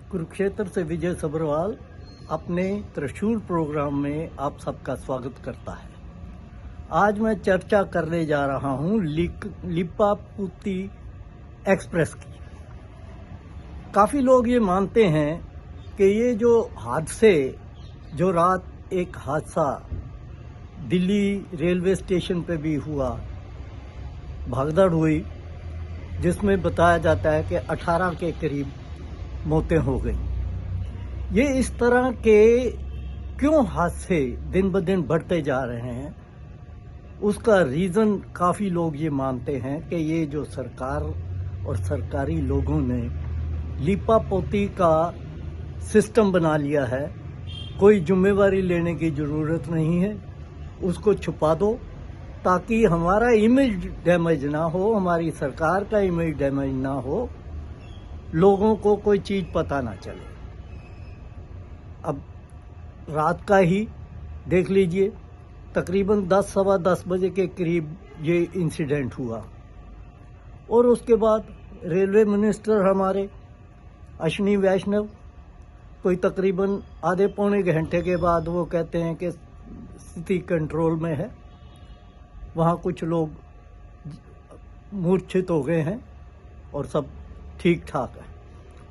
कुरुक्षेत्र से विजय सब्रवाल अपने त्रिशूल प्रोग्राम में आप सबका स्वागत करता है। आज मैं चर्चा करने जा रहा हूं लिपापूती एक्सप्रेस की। काफ़ी लोग ये मानते हैं कि ये जो हादसे, जो रात एक हादसा दिल्ली रेलवे स्टेशन पे भी हुआ, भागदड़ हुई, जिसमें बताया जाता है कि 18 के करीब मौतें हो गई। ये इस तरह के क्यों हादसे दिन ब दिन बढ़ते जा रहे हैं, उसका रीज़न काफ़ी लोग ये मानते हैं कि ये जो सरकार और सरकारी लोगों ने लीपापोती का सिस्टम बना लिया है, कोई जिम्मेवारी लेने की ज़रूरत नहीं है, उसको छुपा दो ताकि हमारा इमेज डैमेज ना हो, हमारी सरकार का इमेज डैमेज ना हो, लोगों को कोई चीज़ पता ना चले। अब रात का ही देख लीजिए, तकरीबन 10 सवा 10 बजे के करीब ये इंसिडेंट हुआ और उसके बाद रेलवे मिनिस्टर हमारे अश्विनी वैष्णव कोई तकरीबन आधे पौने घंटे के बाद वो कहते हैं कि स्थिति कंट्रोल में है। वहाँ कुछ लोग मूर्छित हो गए हैं और सब ठीक ठाक है,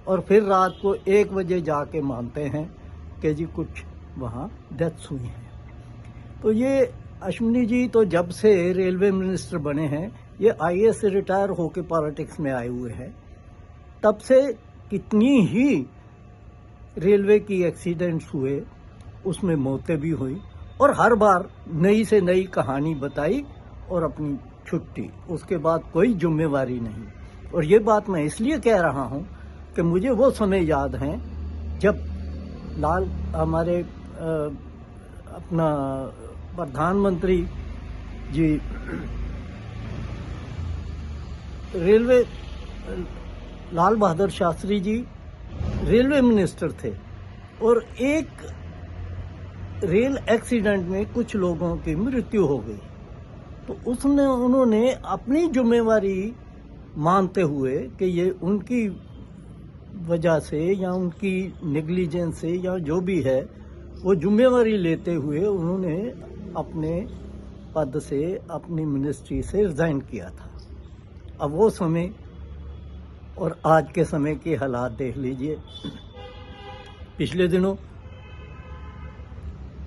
और फिर रात को 1 बजे जाके मानते हैं कि जी कुछ वहाँ डेथ्स हुई हैं। तो ये अश्विनी जी तो जब से रेलवे मिनिस्टर बने हैं, ये आईएएस से रिटायर होकर पॉलिटिक्स में आए हुए हैं, तब से कितनी ही रेलवे की एक्सीडेंट्स हुए, उसमें मौतें भी हुई और हर बार नई से नई कहानी बताई और अपनी छुट्टी, उसके बाद कोई जिम्मेवारी नहीं। और ये बात मैं इसलिए कह रहा हूँ कि मुझे वो समय याद हैं जब हमारे अपना प्रधानमंत्री जी railway Lal Bahadur Shastri ji railway minister थे और एक रेल एक्सीडेंट में कुछ लोगों की मृत्यु हो गई। तो उन्होंने अपनी जिम्मेवारी मानते हुए कि ये उनकी वजह से या उनकी नेग्लिजेंस से या जो भी है, वो जिम्मेवारी लेते हुए उन्होंने अपने पद से, अपनी मिनिस्ट्री से रिज़ाइन किया था। अब वो समय और आज के समय के हालात देख लीजिए। पिछले दिनों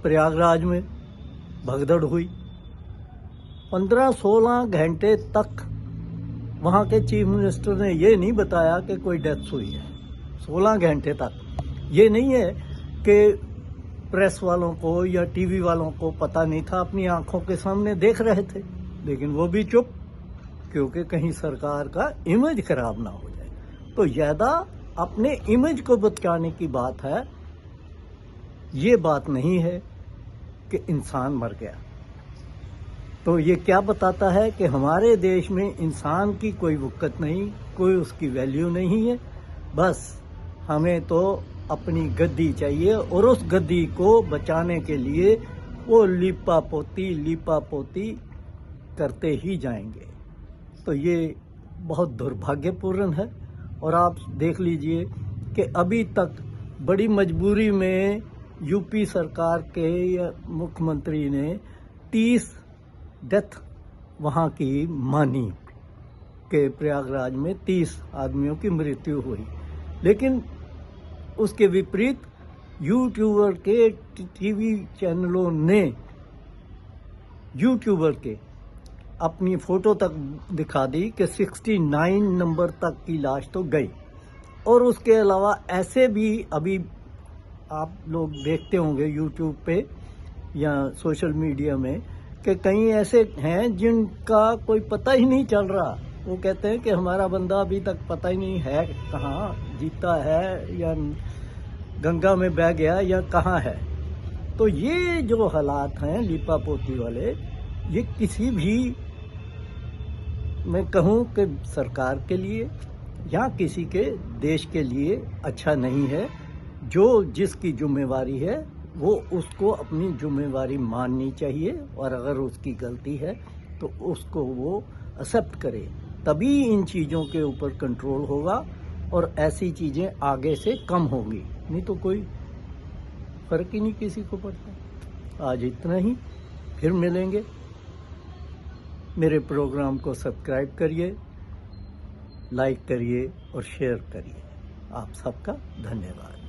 प्रयागराज में भगदड़ हुई, 15-16 घंटे तक वहाँ के चीफ मिनिस्टर ने ये नहीं बताया कि कोई डेथ हुई है। 16 घंटे तक। ये नहीं है कि प्रेस वालों को या टीवी वालों को पता नहीं था, अपनी आंखों के सामने देख रहे थे, लेकिन वो भी चुप, क्योंकि कहीं सरकार का इमेज खराब ना हो जाए। तो ज़्यादा अपने इमेज को बचाने की बात है, ये बात नहीं है कि इंसान मर गया। तो ये क्या बताता है कि हमारे देश में इंसान की कोई वक़्त नहीं, कोई उसकी वैल्यू नहीं है। बस हमें तो अपनी गद्दी चाहिए और उस गद्दी को बचाने के लिए वो लीपापोती करते ही जाएंगे। तो ये बहुत दुर्भाग्यपूर्ण है। और आप देख लीजिए कि अभी तक बड़ी मजबूरी में यूपी सरकार के मुख्यमंत्री ने 30 डेथ वहाँ की मानी कि प्रयागराज में 30 आदमियों की मृत्यु हुई, लेकिन उसके विपरीत यूट्यूबर के टीवी चैनलों ने यूट्यूबर के अपनी फ़ोटो तक दिखा दी कि 69 नंबर तक की लाश तो गई। और उसके अलावा ऐसे भी अभी आप लोग देखते होंगे यूट्यूब पे या सोशल मीडिया में कि कई ऐसे हैं जिनका कोई पता ही नहीं चल रहा। वो कहते हैं कि हमारा बंदा अभी तक पता ही नहीं है कहाँ, जीता है या गंगा में बह गया या कहाँ है। तो ये जो हालात हैं लीपापोती वाले, ये किसी भी, मैं कहूँ कि सरकार के लिए या किसी के देश के लिए अच्छा नहीं है। जो जिसकी जिम्मेवारी है वो उसको अपनी जिम्मेवारी माननी चाहिए, और अगर उसकी गलती है तो उसको वो एक्सेप्ट करे, तभी इन चीज़ों के ऊपर कंट्रोल होगा और ऐसी चीज़ें आगे से कम होंगी, नहीं तो कोई फ़र्क ही नहीं किसी को पड़ता। आज इतना ही, फिर मिलेंगे। मेरे प्रोग्राम को सब्सक्राइब करिए, लाइक करिए और शेयर करिए। आप सबका धन्यवाद।